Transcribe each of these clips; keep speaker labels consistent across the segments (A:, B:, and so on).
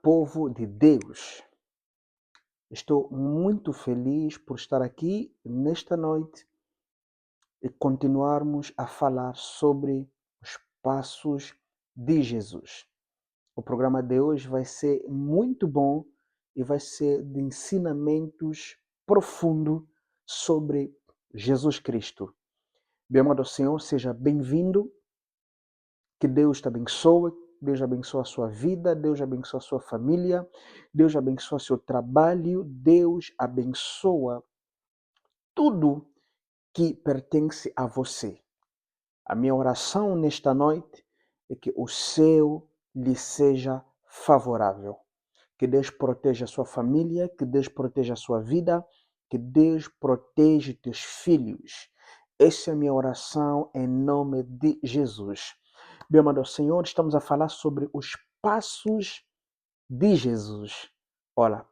A: povo de Deus. Estou muito feliz por estar aqui nesta noite e continuarmos a falar sobre os passos de Jesus. O programa de hoje vai ser muito bom e vai ser de ensinamentos profundos sobre Jesus Cristo. Meu amado Senhor, seja bem-vindo. Que Deus te abençoe, Deus abençoe a sua vida, Deus abençoe a sua família, Deus abençoe o seu trabalho, Deus abençoa tudo que pertence a você. A minha oração nesta noite é que o céu lhe seja favorável. Que Deus proteja a sua família, que Deus proteja a sua vida, que Deus proteja teus filhos. Essa é a minha oração em nome de Jesus. Meu amado Senhor, estamos a falar sobre os passos de Jesus. Olha,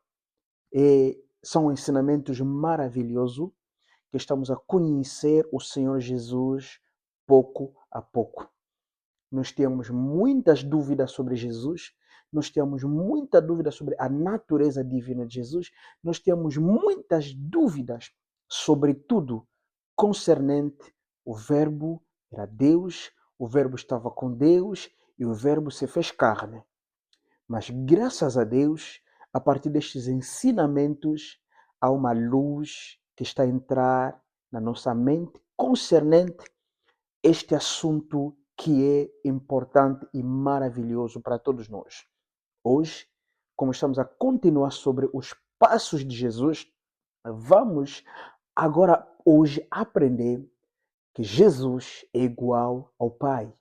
A: são ensinamentos maravilhosos que estamos a conhecer o Senhor Jesus pouco a pouco. Nós temos muitas dúvidas sobre Jesus, nós temos muita dúvida sobre a natureza divina de Jesus, nós temos muitas dúvidas sobre tudo concernente o Verbo era Deus, o Verbo estava com Deus e o Verbo se fez carne. Mas graças a Deus, a partir destes ensinamentos, há uma luz que está a entrar na nossa mente concernente este assunto que é importante e maravilhoso para todos nós. Hoje, como estamos a continuar sobre os passos de Jesus, vamos agora hoje aprender que Jesus é igual ao Pai.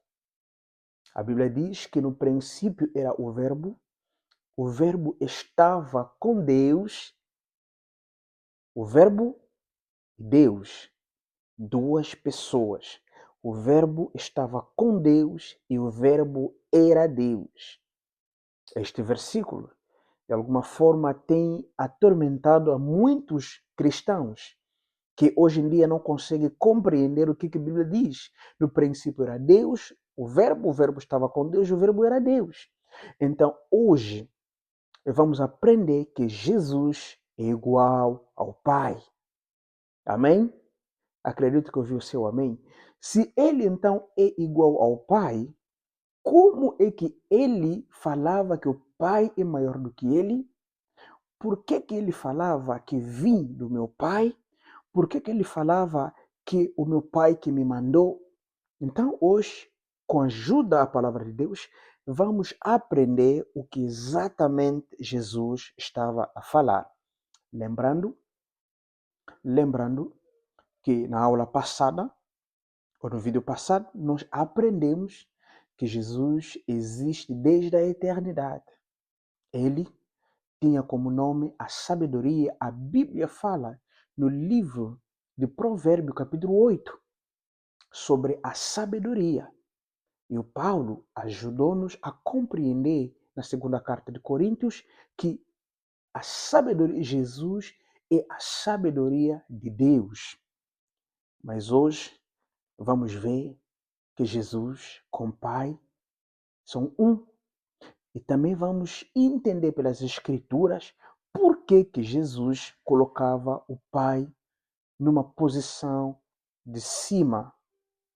A: A Bíblia diz que no princípio era o Verbo estava com Deus, o Verbo e Deus, duas pessoas. O Verbo estava com Deus e o Verbo era Deus. Este versículo, de alguma forma, tem atormentado a muitos cristãos que hoje em dia não conseguem compreender o que a Bíblia diz. No princípio era Deus, o Verbo estava com Deus e o Verbo era Deus. Então, hoje, vamos aprender que Jesus é igual ao Pai. Amém? Acredito que ouviu o seu amém. Se ele então é igual ao Pai, como é que ele falava que o Pai é maior do que ele? Por que ele falava que vim do meu Pai? Por que ele falava que o meu Pai que me mandou? Então, hoje, com a ajuda da palavra de Deus, vamos aprender o que exatamente Jesus estava a falar. Lembrando que na aula passada, ou no vídeo passado, nós aprendemos que Jesus existe desde a eternidade. Ele tinha como nome a sabedoria. A Bíblia fala no livro de Provérbios, capítulo 8, sobre a sabedoria. E o Paulo ajudou-nos a compreender na segunda carta de Coríntios que a sabedoria de Jesus é a sabedoria de Deus. Mas hoje vamos ver que Jesus com o Pai são um. E também vamos entender pelas Escrituras por que Jesus colocava o Pai numa posição de cima.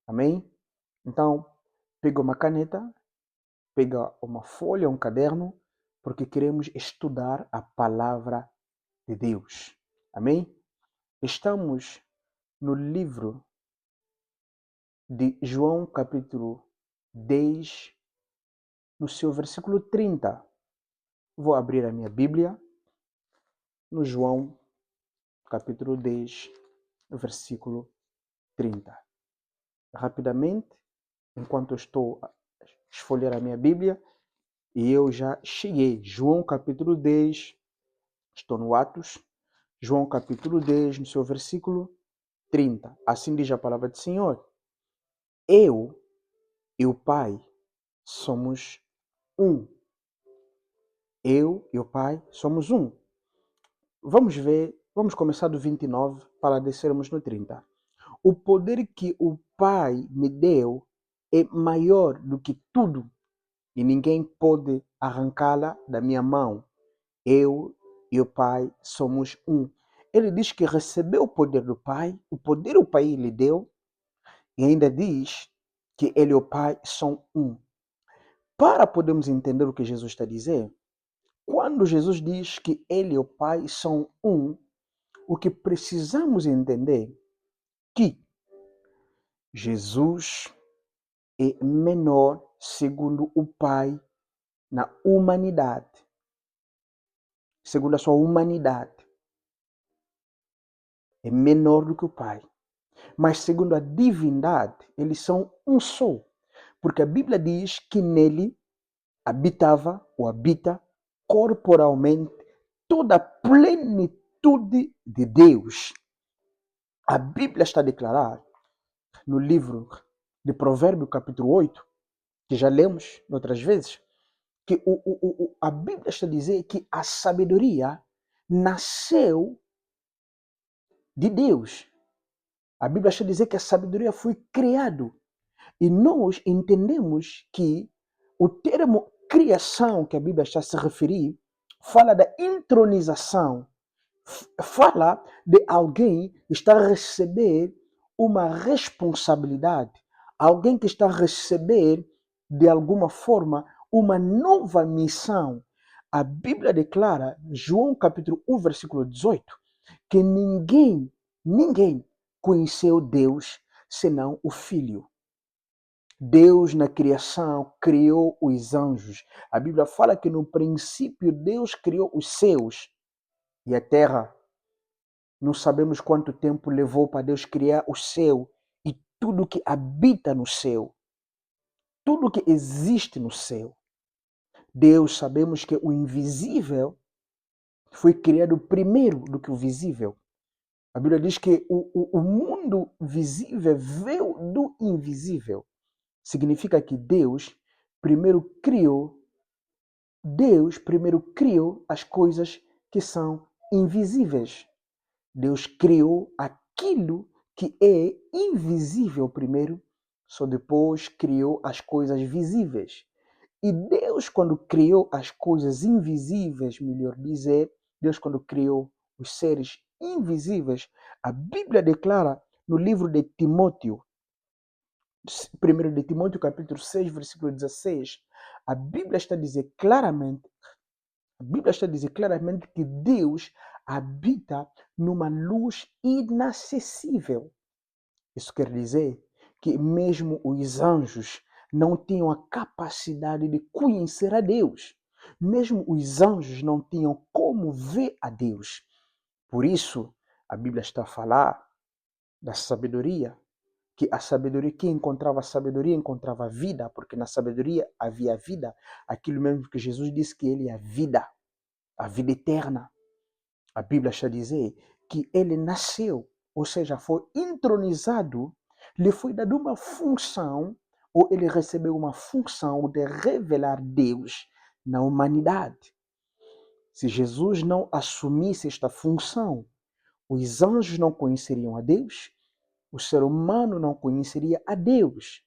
A: Amém? Então, pega uma caneta, pega uma folha, um caderno, porque queremos estudar a palavra de Deus. Amém? Estamos no livro de João, capítulo 10, no seu versículo 30. Vou abrir a minha Bíblia no João, capítulo 10, versículo 30. Rapidamente, enquanto eu estou a esfolhear a minha Bíblia, e eu já cheguei. João, capítulo 10, estou no Atos. João, capítulo 10, no seu versículo 30. Assim diz a palavra do Senhor. Eu e o Pai somos um. Eu e o Pai somos um. Vamos ver, vamos começar do 29 para descermos no 30. O poder que o Pai me deu é maior do que tudo. e ninguém pode arrancá-la da minha mão. Eu e o Pai somos um. Ele diz que recebeu o poder do Pai, o poder o Pai lhe deu, e ainda diz que ele e o Pai são um. Para podermos entender o que Jesus está a dizer, quando Jesus diz que ele e o Pai são um, o que precisamos entender é que Jesus é menor segundo o Pai na humanidade, segundo a sua humanidade. É menor do que o Pai. Mas segundo a divindade, eles são um só. Porque a Bíblia diz que nele habitava ou habita corporalmente toda a plenitude de Deus. A Bíblia está a declarar no livro de Provérbios, capítulo 8, que já lemos outras vezes, que a Bíblia está a dizer que a sabedoria nasceu de Deus. A Bíblia está a dizer que a sabedoria foi criada. E nós entendemos que o termo criação que a Bíblia está a se referir fala da entronização, fala de alguém que está a receber uma responsabilidade, alguém que está a receber de alguma forma uma nova missão. A Bíblia declara, João capítulo 1, versículo 18, que ninguém conheceu Deus senão o Filho. Deus na criação criou os anjos. A Bíblia fala que no princípio Deus criou os céus e a terra. Não sabemos quanto tempo levou para Deus criar o céu e tudo que habita no céu, tudo que existe no céu. Deus, sabemos que o invisível foi criado primeiro do que o visível. A Bíblia diz que o mundo visível veio do invisível. Significa que Deus primeiro criou as coisas que são invisíveis. Deus criou aquilo que é invisível primeiro, só depois criou as coisas visíveis. E Deus, quando criou as coisas invisíveis, melhor dizer, Deus, quando criou os seres invisíveis, a Bíblia declara no livro de Timóteo, 1 de Timóteo, capítulo 6, versículo 16, a Bíblia está a dizer claramente que Deus habita numa luz inacessível. Isso quer dizer que mesmo os anjos não tinham a capacidade de conhecer a Deus. Mesmo os anjos não tinham como ver a Deus. Por isso, a Bíblia está a falar da sabedoria, que a sabedoria, quem encontrava a sabedoria encontrava a vida, porque na sabedoria havia vida, aquilo mesmo que Jesus disse que ele é a vida eterna. A Bíblia está a dizer que ele nasceu, ou seja, foi entronizado, lhe foi dada uma função, ou ele recebeu uma função de revelar Deus na humanidade. Se Jesus não assumisse esta função, os anjos não conheceriam a Deus, o ser humano não conheceria a Deus.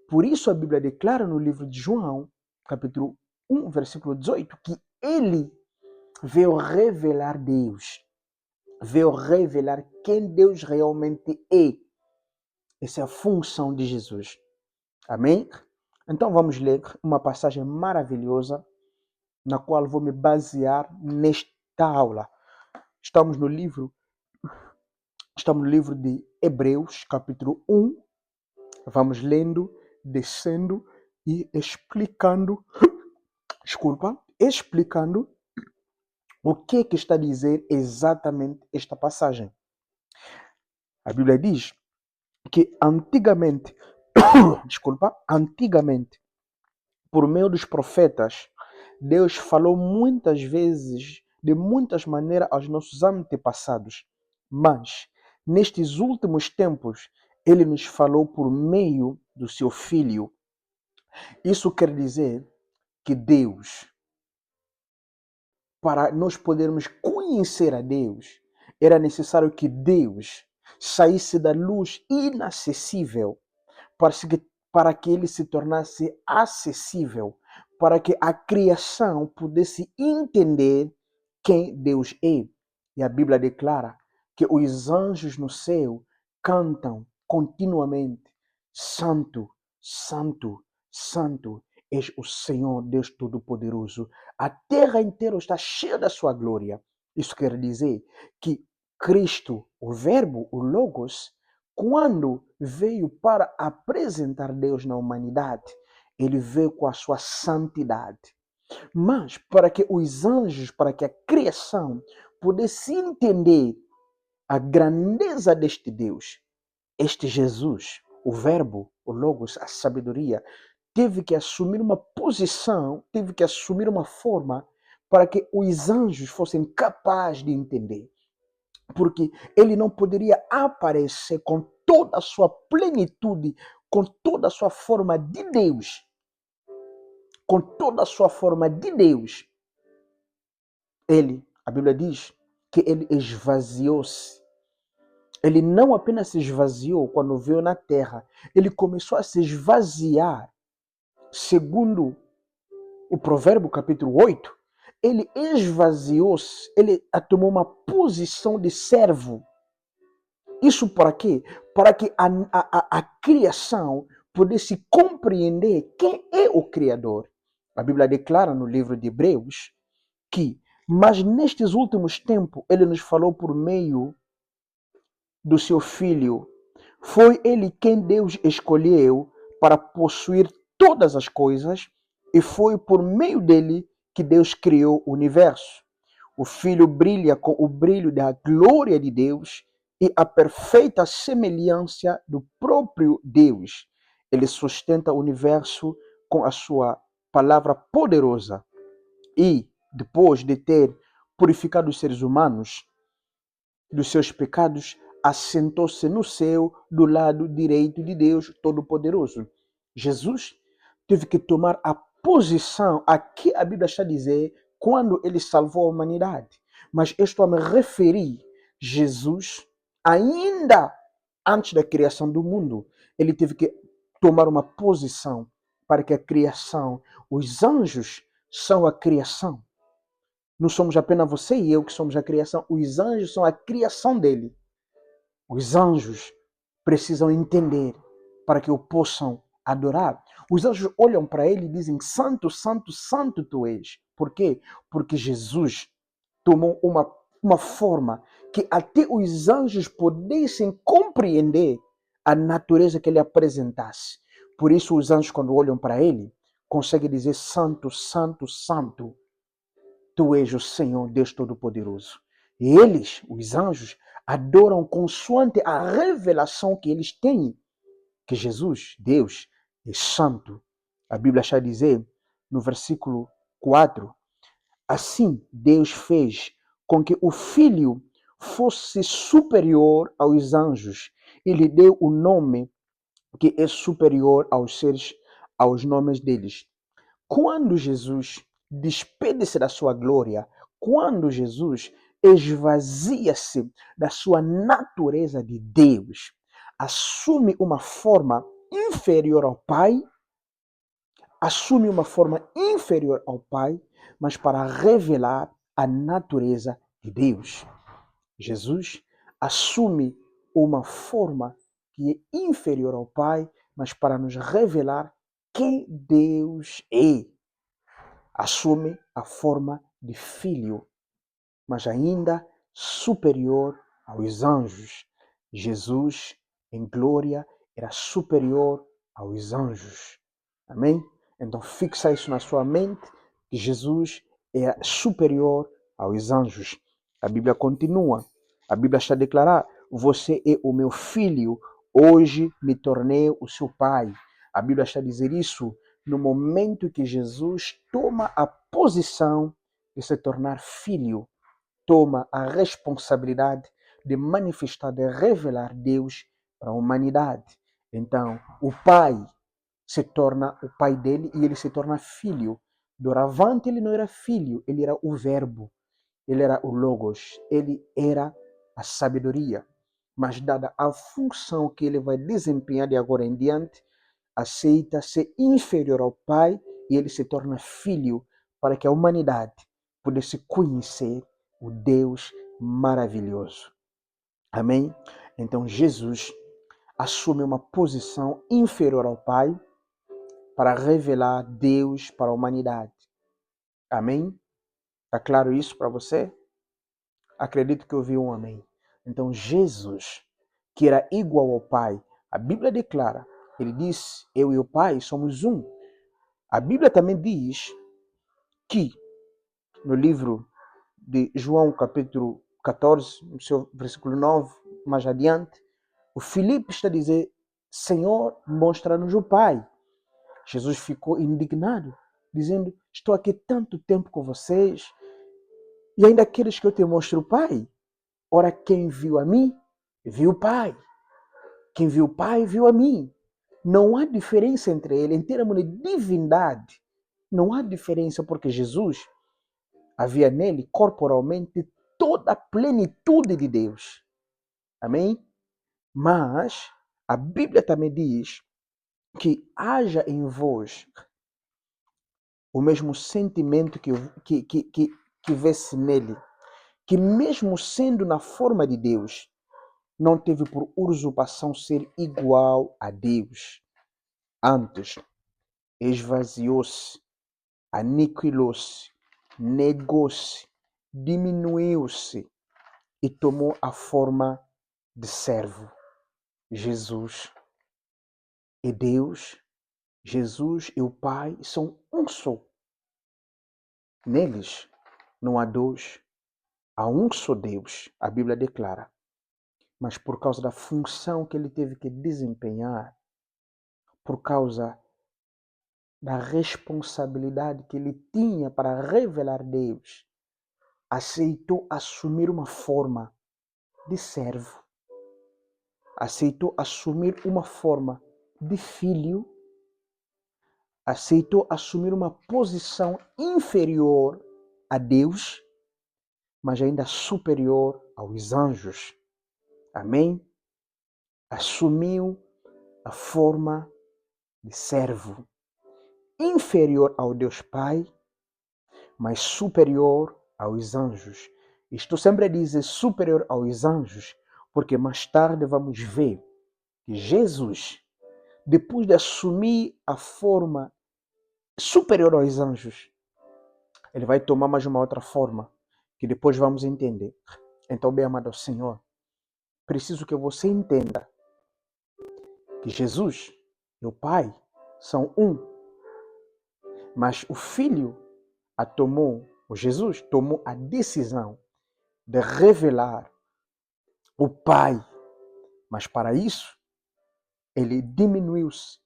A: Por isso a Bíblia declara no livro de João, capítulo 1, versículo 18, que ele veio revelar Deus, veio revelar quem Deus realmente é. Essa é a função de Jesus. Amém? Então vamos ler uma passagem maravilhosa na qual vou me basear nesta aula. Estamos no livro de Hebreus, capítulo 1. Vamos lendo, descendo e explicando o que está a dizer exatamente esta passagem. A Bíblia diz que antigamente, por meio dos profetas, Deus falou muitas vezes, de muitas maneiras aos nossos antepassados, mas nestes últimos tempos, Ele nos falou por meio do seu Filho. Isso quer dizer que Deus, para nós podermos conhecer a Deus, era necessário que Deus saísse da luz inacessível para que ele se tornasse acessível. para que a criação pudesse entender quem Deus é. E a Bíblia declara que os anjos no céu cantam continuamente: Santo, Santo, Santo, és o Senhor Deus Todo-Poderoso. A terra inteira está cheia da sua glória. Isso quer dizer que Cristo, o Verbo, o Logos, quando veio para apresentar Deus na humanidade, ele veio com a sua santidade. Mas para que os anjos, para que a criação pudesse entender a grandeza deste Deus, este Jesus, o Verbo, o Logos, a sabedoria, teve que assumir uma posição, teve que assumir uma forma para que os anjos fossem capazes de entender. Porque ele não poderia aparecer com toda a sua plenitude, com toda a sua forma de Deus, com toda a sua forma de Deus. A Bíblia diz que ele esvaziou-se. Ele não apenas se esvaziou quando veio na terra, ele começou a se esvaziar. Segundo o Provérbio capítulo 8, ele esvaziou-se, ele tomou uma posição de servo. Isso para quê? Para que a criação pudesse compreender quem é o Criador. A Bíblia declara no livro de Hebreus que, mas nestes últimos tempos, ele nos falou por meio do seu Filho. Foi ele quem Deus escolheu para possuir todas as coisas e foi por meio dele que Deus criou o universo. O Filho brilha com o brilho da glória de Deus e a perfeita semelhança do próprio Deus. Ele sustenta o universo com a sua palavra poderosa. E, depois de ter purificado os seres humanos dos seus pecados, assentou-se no céu do lado direito de Deus Todo-Poderoso. Jesus teve que tomar a posição a que a Bíblia está a dizer quando ele salvou a humanidade. Mas eu estou a me referir, Jesus, ainda antes da criação do mundo, ele teve que tomar uma posição para que a criação, os anjos são a criação. Não somos apenas você e eu que somos a criação, os anjos são a criação dele. Os anjos precisam entender para que o possam adorar. Os anjos olham para ele e dizem: Santo, Santo, Santo tu és. Por quê? Porque Jesus tomou uma forma que até os anjos pudessem compreender a natureza que ele apresentasse. Por isso os anjos, quando olham para ele, conseguem dizer: Santo, Santo, Santo, tu és o Senhor Deus Todo-Poderoso. E eles, os anjos, adoram consoante a revelação que eles têm que Jesus, Deus, é santo. A Bíblia está a dizer no versículo 4: assim Deus fez com que o Filho fosse superior aos anjos e lhe deu o nome que é superior aos seres, aos nomes deles. Quando Jesus despede-se da sua glória, quando Jesus esvazia-se da sua natureza de Deus, assume uma forma inferior ao Pai, mas para revelar a natureza de Deus. Jesus assume uma forma que é inferior ao Pai, mas para nos revelar quem Deus é. Assume a forma de filho, mas ainda superior aos anjos. Jesus, em glória, era superior aos anjos. Amém? Então fixa isso na sua mente, que Jesus é superior aos anjos. A Bíblia continua. A Bíblia está a declarar: você é o meu filho, hoje me tornei o seu pai. A Bíblia está a dizer isso no momento que Jesus toma a posição de se tornar filho, toma a responsabilidade de manifestar, de revelar Deus para a humanidade. Então, o pai se torna o pai dele e ele se torna filho. Doravante ele não era filho, ele era o verbo, ele era o logos, ele era a sabedoria. Mas dada a função que ele vai desempenhar de agora em diante, aceita ser inferior ao pai e ele se torna filho para que a humanidade pudesse conhecer o Deus maravilhoso. Amém? Então Jesus assume uma posição inferior ao Pai para revelar Deus para a humanidade. Amém? Está claro isso para você? Acredito que ouviu um amém. Então Jesus, que era igual ao Pai, a Bíblia declara, ele disse, eu e o Pai somos um. A Bíblia também diz que, no livro de João, capítulo 14, no seu versículo 9, mais adiante, o Filipe está a dizer, Senhor, mostra-nos o Pai. Jesus ficou indignado, dizendo, estou aqui tanto tempo com vocês e ainda queres que eu te mostre o Pai? Ora, quem viu a mim, viu o Pai. Quem viu o Pai, viu a mim. Não há diferença entre ele em termos de divindade. Não há diferença porque Jesus havia nele corporalmente toda a plenitude de Deus. Amém? Mas a Bíblia também diz que haja em vós o mesmo sentimento que vê-se nele, que mesmo sendo na forma de Deus, não teve por usurpação ser igual a Deus. Antes, esvaziou-se, aniquilou-se, negou-se, diminuiu-se e tomou a forma de servo. Jesus e Deus, Jesus e o Pai são um só. Neles não há dois, há um só Deus, a Bíblia declara. Mas por causa da função que ele teve que desempenhar, por causa da responsabilidade que ele tinha para revelar Deus, aceitou assumir uma forma de servo, aceitou assumir uma forma de filho, aceitou assumir uma posição inferior a Deus, mas ainda superior aos anjos. Amém? Assumiu a forma de servo, inferior ao Deus Pai, mas superior aos anjos. Estou sempre a dizer superior aos anjos, porque mais tarde vamos ver que Jesus, depois de assumir a forma superior aos anjos, ele vai tomar mais uma outra forma, que depois vamos entender. Então, bem amado Senhor, preciso que você entenda que Jesus e o Pai são um, mas o Filho Jesus tomou a decisão de revelar o Pai, mas para isso ele diminuiu-se.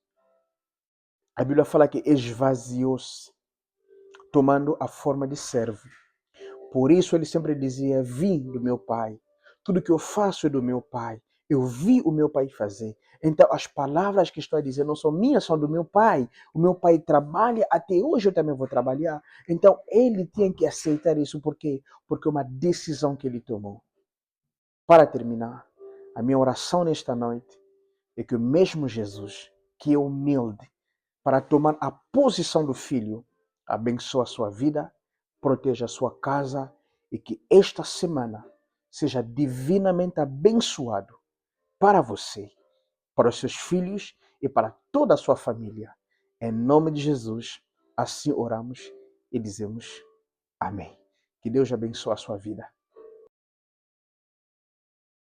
A: A Bíblia fala que esvaziou-se, tomando a forma de servo. Por isso ele sempre dizia, vim do meu Pai, tudo que eu faço é do meu Pai, eu vi o meu Pai fazer. Então as palavras que estou a dizer não são minhas, são do meu Pai. O meu Pai trabalha, até hoje eu também vou trabalhar. Então ele tinha que aceitar isso, por quê? Porque é uma decisão que ele tomou. Para terminar, a minha oração nesta noite é que o mesmo Jesus, que é humilde, para tomar a posição do Filho, abençoe a sua vida, proteja a sua casa e que esta semana seja divinamente abençoado para você, para os seus filhos e para toda a sua família. Em nome de Jesus, assim oramos e dizemos amém. Que Deus abençoe a sua vida.